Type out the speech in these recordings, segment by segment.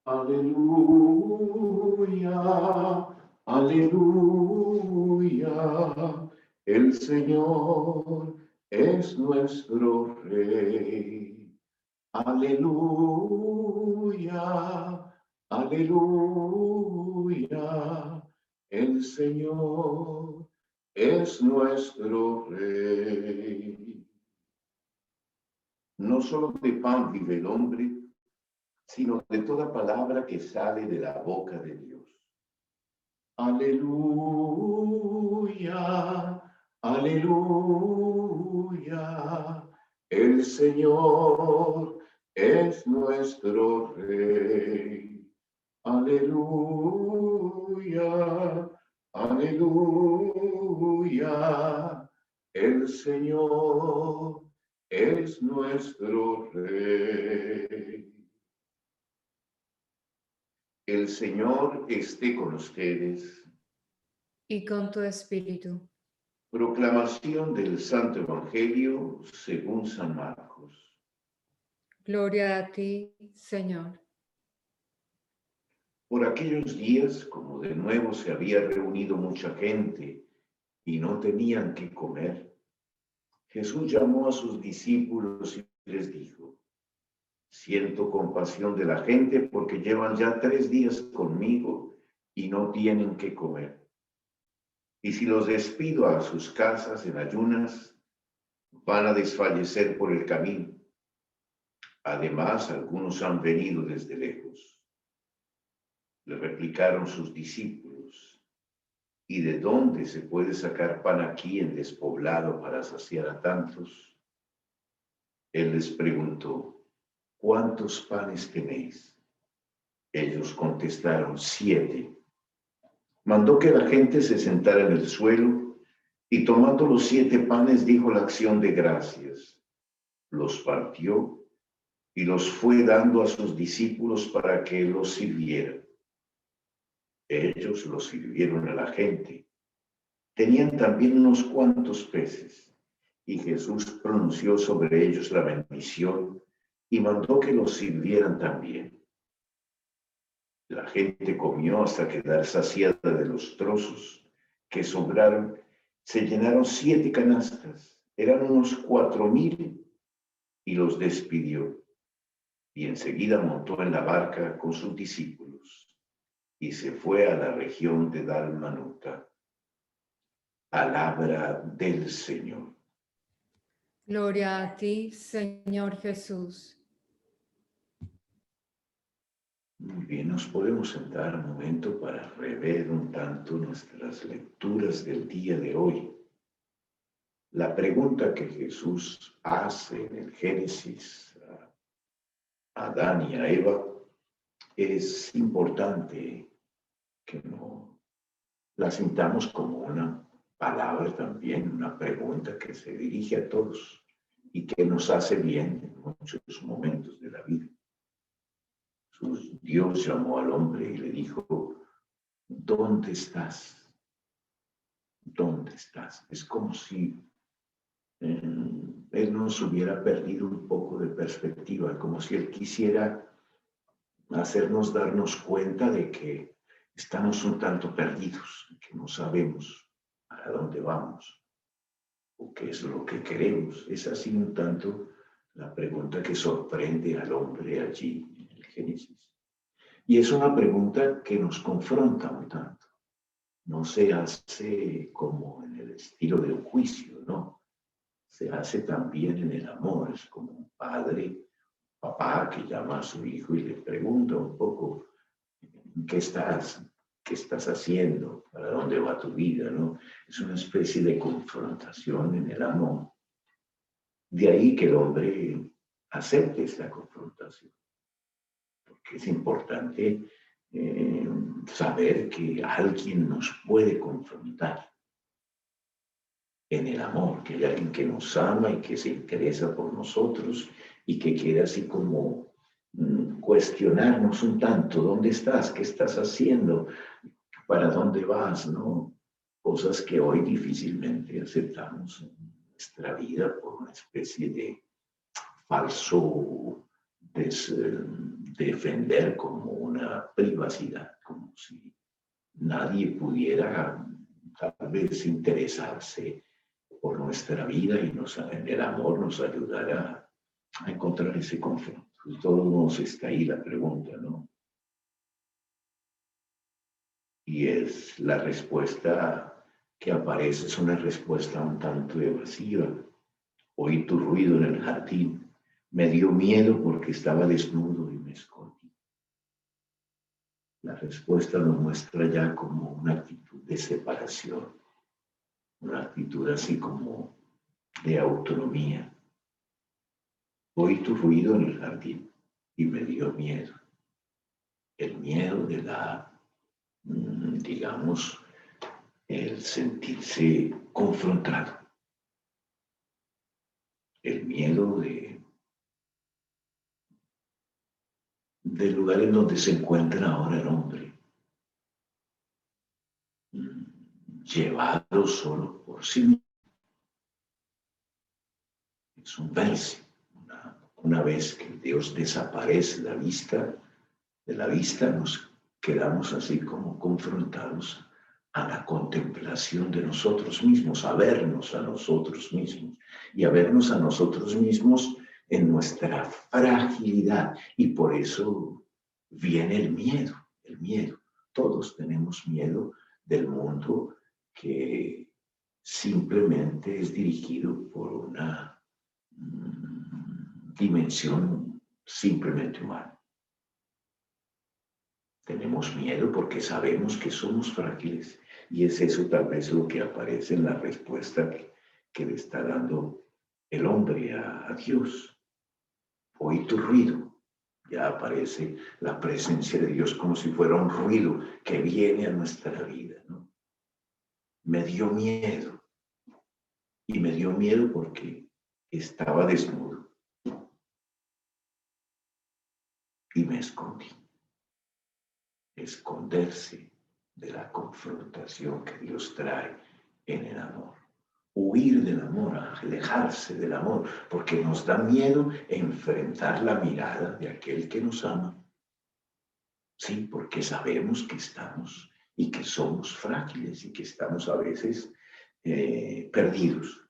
Aleluya, aleluya. El Señor es nuestro Rey. Aleluya, aleluya. El Señor es nuestro Rey. No solo de pan vive el hombre, sino de toda palabra que sale de la boca de Dios. Aleluya, aleluya. El Señor es nuestro Rey. Aleluya, aleluya. El Señor es nuestro Rey. El Señor esté con ustedes. Y con tu espíritu. Proclamación del Santo Evangelio según San Marcos. Gloria a ti, Señor. Por aquellos días, como de nuevo se había reunido mucha gente y no tenían qué comer, Jesús llamó a sus discípulos y les dijo: siento compasión de la gente porque llevan ya 3 días conmigo y no tienen qué comer. Y si los despido a sus casas en ayunas, van a desfallecer por el camino. Además, algunos han venido desde lejos. Le replicaron sus discípulos: ¿y de dónde se puede sacar pan aquí en despoblado para saciar a tantos? Él les preguntó: ¿cuántos panes tenéis? Ellos contestaron: 7. Mandó que la gente se sentara en el suelo y, tomando los 7 panes, dijo la acción de gracias. Los partió y los fue dando a sus discípulos para que los sirvieran. Ellos los sirvieron a la gente. Tenían también unos cuantos peces, y Jesús pronunció sobre ellos la bendición y mandó que los sirvieran también. La gente comió hasta quedar saciada de los trozos que sobraron. Se llenaron 7 canastas, eran unos 4,000, y los despidió. Y enseguida montó en la barca con sus discípulos y se fue a la región de Dalmanuta. Palabra del Señor. Gloria a ti, Señor Jesús. Muy bien, nos podemos sentar un momento para rever un tanto nuestras lecturas del día de hoy. La pregunta que Jesús hace en el Génesis a Adán y a Eva es importante que no la sintamos como una palabra también, una pregunta que se dirige a todos y que nos hace bien en muchos momentos de la vida. Dios llamó al hombre y le dijo: ¿dónde estás? ¿Dónde estás? Es como si él nos hubiera perdido un poco de perspectiva, como si él quisiera hacernos darnos cuenta de que estamos un tanto perdidos, que no sabemos a dónde vamos o qué es lo que queremos. Es así un tanto la pregunta que sorprende al hombre allí en el Génesis. Y es una pregunta que nos confronta un tanto. No se hace como en el estilo de un juicio, ¿no? Se hace también en el amor. Es como un padre, papá, que llama a su hijo y le pregunta un poco: ¿qué estás haciendo? ¿Para dónde va tu vida? ¿No? Es una especie de confrontación en el amor. De ahí que el hombre acepte esta confrontación, porque es importante saber que alguien nos puede confrontar en el amor, que hay alguien que nos ama y que se interesa por nosotros y que quiere así como cuestionarnos un tanto: ¿dónde estás? ¿Qué estás haciendo? ¿Para dónde vas? ¿No? Cosas que hoy difícilmente aceptamos en nuestra vida por una especie de falso defender como una privacidad, como si nadie pudiera tal vez interesarse por nuestra vida y en el amor nos ayudara a encontrar ese conflicto. De todos modos está ahí la pregunta, ¿no? Y es la respuesta que aparece, es una respuesta un tanto evasiva. Oí tu ruido en el jardín, me dio miedo porque estaba desnudo y me escondí. La respuesta nos muestra ya como una actitud de separación, una actitud así como de autonomía. Oí tu ruido en el jardín y me dio miedo. El miedo de digamos, el sentirse confrontado. El miedo del lugar en donde se encuentra ahora el hombre, llevado solo por sí mismo. Es un verse. Una vez que Dios desaparece de la vista, nos quedamos así como confrontados a la contemplación de nosotros mismos, a vernos a nosotros mismos y a vernos a nosotros mismos en nuestra fragilidad. Y por eso viene el miedo, el miedo. Todos tenemos miedo del mundo que simplemente es dirigido por una dimensión simplemente humana. Tenemos miedo porque sabemos que somos frágiles y es eso tal vez lo que aparece en la respuesta que le está dando el hombre a Dios. Oí tu ruido. Ya aparece la presencia de Dios como si fuera un ruido que viene a nuestra vida, ¿no? Me dio miedo. Y me dio miedo porque estaba desnudo. Y me escondí. Esconderse de la confrontación que Dios trae en el amor. Huir del amor, alejarse del amor, porque nos da miedo enfrentar la mirada de aquel que nos ama. Sí, porque sabemos que estamos y que somos frágiles y que estamos a veces perdidos.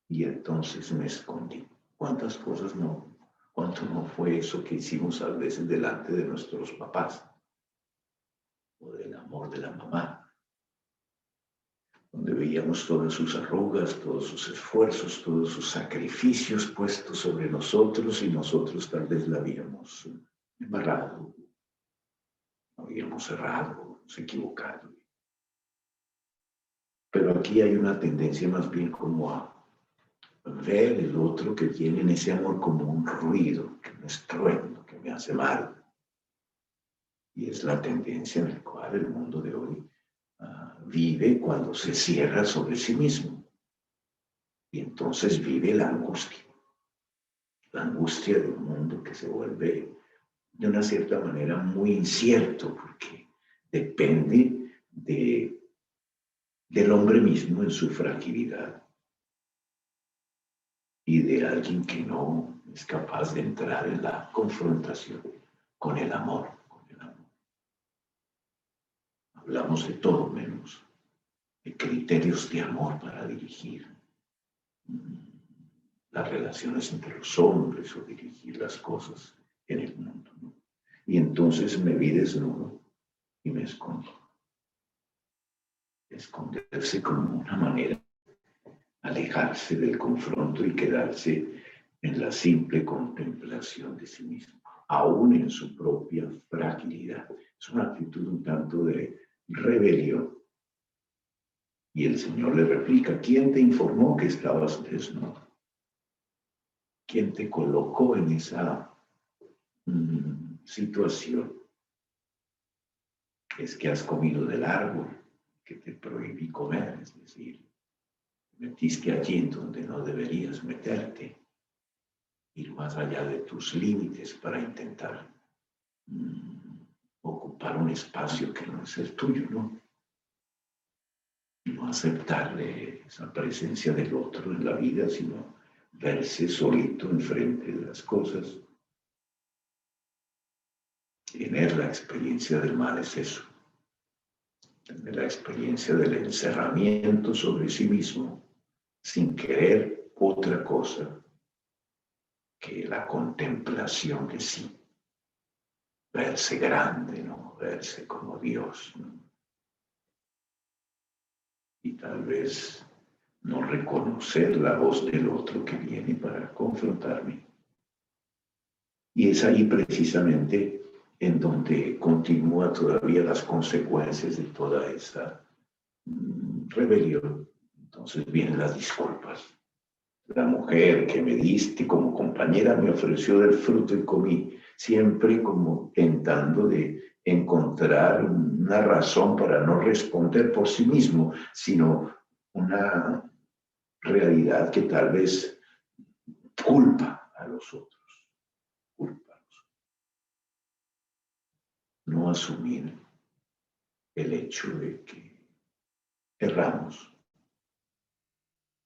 Y entonces me escondí. ¿Cuántas cosas no? ¿Cuánto no fue eso que hicimos a veces delante de nuestros papás? O del amor de la mamá, donde veíamos todas sus arrugas, todos sus esfuerzos, todos sus sacrificios puestos sobre nosotros y nosotros tal vez la habíamos embarrado, habíamos errado, nos equivocado. Pero aquí hay una tendencia más bien como a ver el otro que tiene en ese amor como un ruido, que me estruendo, que me hace mal. Y es la tendencia en la cual el mundo de hoy vive cuando se cierra sobre sí mismo. Y entonces vive la angustia de un mundo que se vuelve de una cierta manera muy incierto, porque depende del hombre mismo en su fragilidad y de alguien que no es capaz de entrar en la confrontación con el amor. Hablamos de todo menos de criterios de amor para dirigir las relaciones entre los hombres o dirigir las cosas en el mundo, ¿no? Y entonces me vi desnudo y me escondo. Esconderse como una manera, alejarse del confronto y quedarse en la simple contemplación de sí mismo, aún en su propia fragilidad. Es una actitud un tanto de rebelión. Y el Señor le replica, ¿quién te informó que estabas desnudo? ¿Quién te colocó en esa situación? Es que has comido del árbol que te prohibí comer, es decir, metiste allí en donde no deberías meterte, ir más allá de tus límites para intentar ocupar un espacio que no es el tuyo, ¿no? No aceptarle esa presencia del otro en la vida, sino verse solito enfrente de las cosas. tener la experiencia del mal es eso, tener la experiencia del encerramiento sobre sí mismo, sin querer otra cosa que la contemplación de sí, verse grande, ¿no? Verse como Dios, ¿no? Y tal vez no reconocer la voz del otro que viene para confrontarme. Y es ahí precisamente en donde continúa todavía las consecuencias de toda esa rebelión. Entonces vienen las disculpas. La mujer que me diste como compañera me ofreció del fruto y comí, siempre como tentando de encontrar una razón para no responder por sí mismo, sino una realidad que tal vez culpa a los otros, culpa a los otros. No asumir el hecho de que erramos,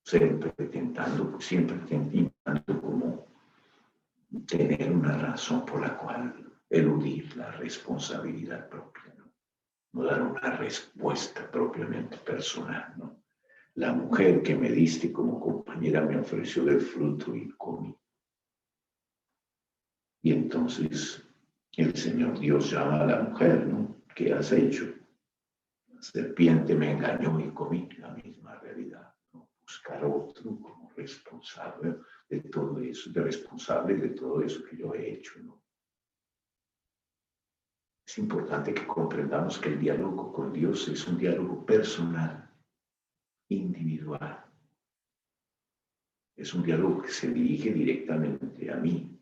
siempre intentando como tener una razón por la cual eludir la responsabilidad propia, ¿no? No dar una respuesta propiamente personal, ¿no? La mujer que me diste como compañera me ofreció del fruto y comí. Y entonces el Señor Dios llama a la mujer, ¿no? ¿Qué has hecho? La serpiente me engañó y comí, la misma realidad, ¿no? Buscar otro como responsable de todo eso, responsable de todo eso que yo he hecho, ¿no? Es importante que comprendamos que el diálogo con Dios es un diálogo personal, individual. Es un diálogo que se dirige directamente a mí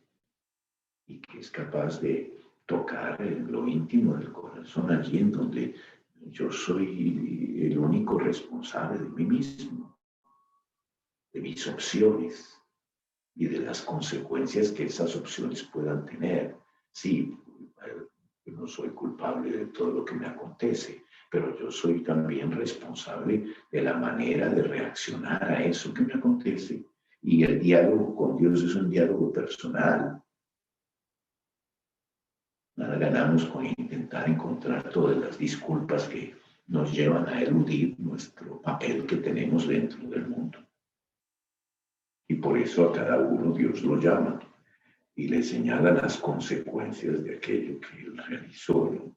y que es capaz de tocar en lo íntimo del corazón, allí en donde yo soy el único responsable de mí mismo, de mis opciones y de las consecuencias que esas opciones puedan tener. Sí, yo no soy culpable de todo lo que me acontece, pero yo soy también responsable de la manera de reaccionar a eso que me acontece. Y el diálogo con Dios es un diálogo personal. Nada ganamos con intentar encontrar todas las disculpas que nos llevan a eludir nuestro papel que tenemos dentro del mundo. Y por eso a cada uno Dios lo llama y le señala las consecuencias de aquello que él realizó, ¿no?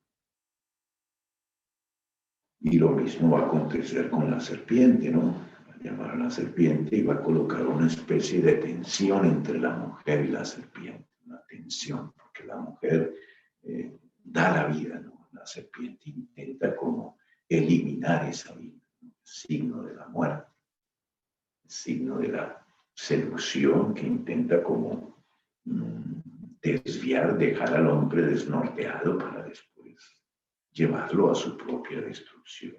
Y lo mismo va a acontecer con la serpiente, ¿no? Va a llamar a la serpiente y va a colocar una especie de tensión entre la mujer y la serpiente, una tensión, porque la mujer da la vida, ¿no? La serpiente intenta como eliminar esa vida, ¿no? Signo de la muerte, signo de la seducción que intenta como desviar, dejar al hombre desnorteado para después llevarlo a su propia destrucción.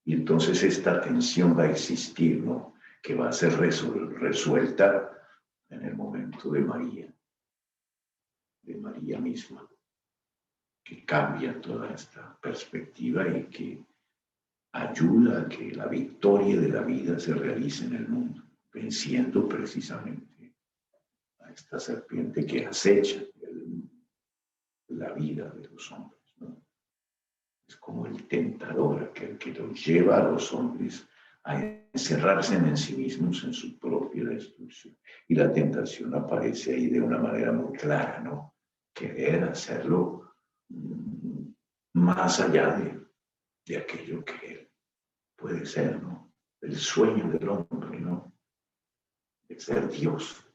Y entonces esta tensión va a existir, ¿no? Que va a ser resuelta en el momento de María misma, que cambia toda esta perspectiva y que ayuda a que la victoria de la vida se realice en el mundo, venciendo precisamente a esta serpiente que acecha la vida de los hombres, ¿no? Es como el tentador, aquel que los lleva a los hombres a encerrarse en sí mismos, en su propia destrucción. Y la tentación aparece ahí de una manera muy clara, ¿no? Querer hacerlo más allá de aquello que él puede ser, ¿no? El sueño del hombre, ¿no? De ser Dios,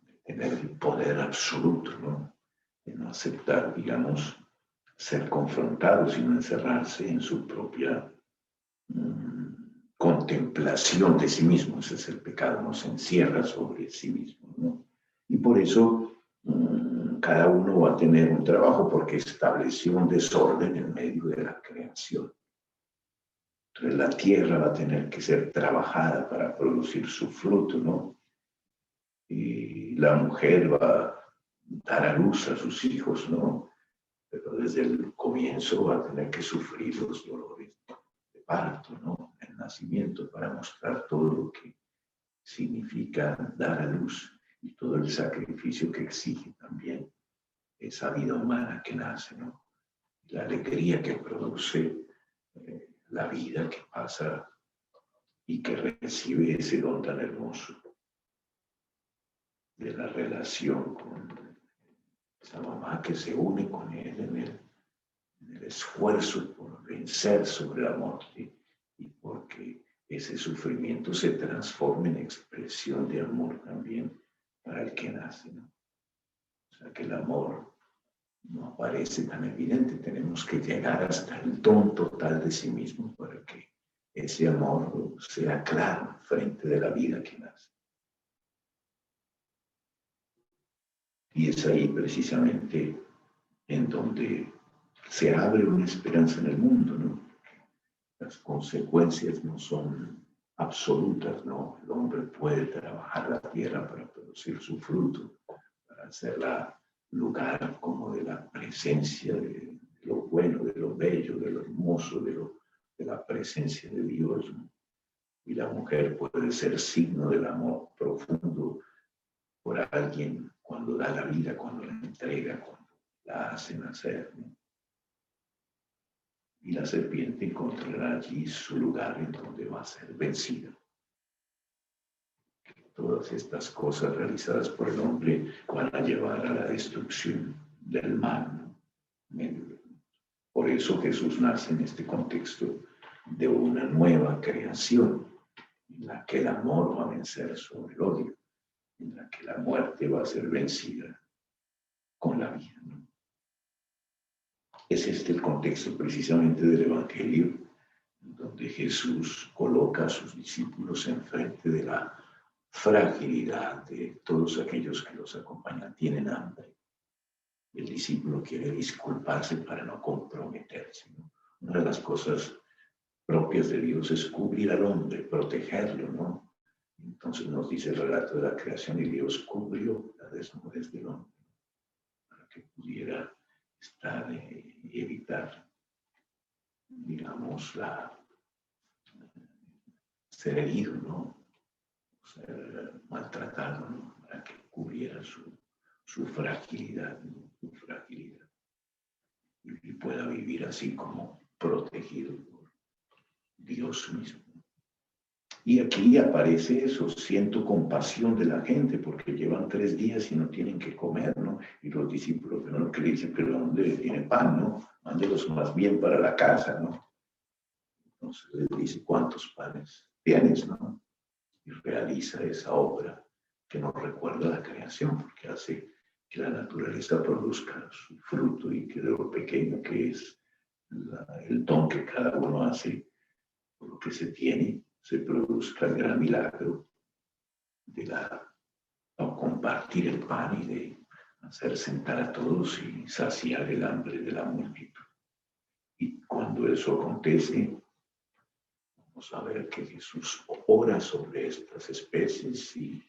de tener el poder absoluto, ¿no? De no aceptar, digamos, ser confrontado, sino encerrarse en su propia contemplación de sí mismo. Ese es el pecado, no se encierra sobre sí mismo, ¿no? Y por eso cada uno va a tener un trabajo porque estableció un desorden en medio de la creación. Entonces la tierra va a tener que ser trabajada para producir su fruto, ¿no? Y la mujer va a dar a luz a sus hijos, ¿no? Pero desde el comienzo va a tener que sufrir los dolores de parto, ¿no? El nacimiento, para mostrar todo lo que significa dar a luz y todo el sacrificio que exige también esa vida humana que nace, ¿no? La alegría que produce la vida que pasa y que recibe ese don tan hermoso de la relación con esa mamá que se une con él en el esfuerzo por vencer sobre la muerte y porque ese sufrimiento se transforma en expresión de amor también para el que nace, ¿no? O sea que el amor no aparece tan evidente, tenemos que llegar hasta el don total de sí mismo para que ese amor sea claro frente de la vida que nace. Y es ahí precisamente en donde se abre una esperanza en el mundo, ¿no? Las consecuencias no son absolutas, ¿no? El hombre puede trabajar la tierra para producir su fruto, para hacerla lugar como de la presencia de lo bueno, de lo bello, de lo hermoso, de la presencia de Dios, ¿no? Y la mujer puede ser signo del amor profundo por alguien cuando da la vida, cuando la entrega, cuando la hace nacer, ¿no? Y la serpiente encontrará allí su lugar en donde va a ser vencida. Todas estas cosas realizadas por el hombre van a llevar a la destrucción del mal, ¿no? Por eso Jesús nace en este contexto de una nueva creación, en la que el amor va a vencer sobre el odio, en la que la muerte va a ser vencida con la vida, ¿no? Es este el contexto precisamente del Evangelio, donde Jesús coloca a sus discípulos enfrente de la fragilidad de todos aquellos que los acompañan. Tienen hambre. El discípulo quiere disculparse para no comprometerse, ¿no? Una de las cosas propias de Dios es cubrir al hombre, protegerlo, ¿no? Entonces nos dice el relato de la creación y Dios cubrió la desnudez del hombre para que pudiera estar y evitar, digamos, ser herido, ¿no? Ser maltratado, ¿no? Para que cubriera su fragilidad, ¿no? Su fragilidad. Y pueda vivir así como protegido por Dios mismo. Y aquí aparece eso, siento compasión de la gente porque llevan 3 días y no tienen que comer, ¿no? Y los discípulos, ¿no? Que le dicen, pero ¿dónde tiene pan, no? Mándelos más bien para la casa, ¿no? Entonces les dice, ¿cuántos panes tienes, no? Y realiza esa obra que nos recuerda la creación, porque hace que la naturaleza produzca su fruto y que de lo pequeño que es el don que cada uno hace, por lo que se tiene, se produzca el gran milagro de compartir el pan y de hacer sentar a todos y saciar el hambre de la multitud. Y cuando eso acontece, vamos a ver que Jesús ora sobre estas especies y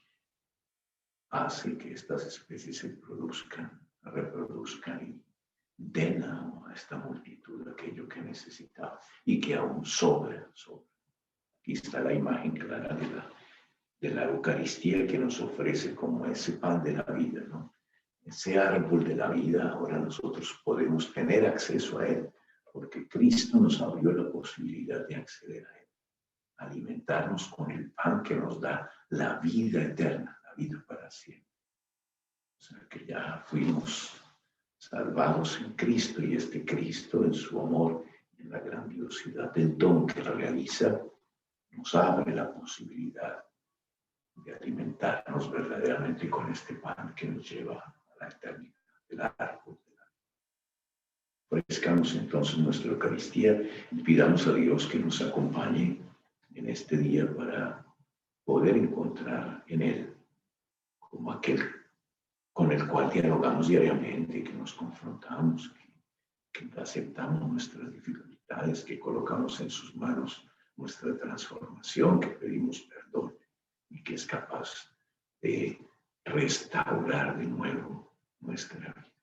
hace que estas especies se reproduzcan y den a esta multitud aquello que necesitaba y que aún sobra. Aquí está la imagen clara de la Eucaristía que nos ofrece como ese pan de la vida, ¿no? Ese árbol de la vida, ahora nosotros podemos tener acceso a él, porque Cristo nos abrió la posibilidad de acceder a él, alimentarnos con el pan que nos da la vida eterna, la vida para siempre. O sea que ya fuimos salvados en Cristo y este Cristo en su amor, en la grandiosidad del don que realiza, nos abre la posibilidad de alimentarnos verdaderamente con este pan que nos lleva a la eternidad, el árbol de la vida. Ofrezcamos entonces nuestra Eucaristía y pidamos a Dios que nos acompañe en este día para poder encontrar en Él como aquel con el cual dialogamos diariamente, que nos confrontamos, que aceptamos nuestras dificultades, que colocamos en sus manos nuestra transformación, que pedimos perdón y que es capaz de restaurar de nuevo nuestra vida.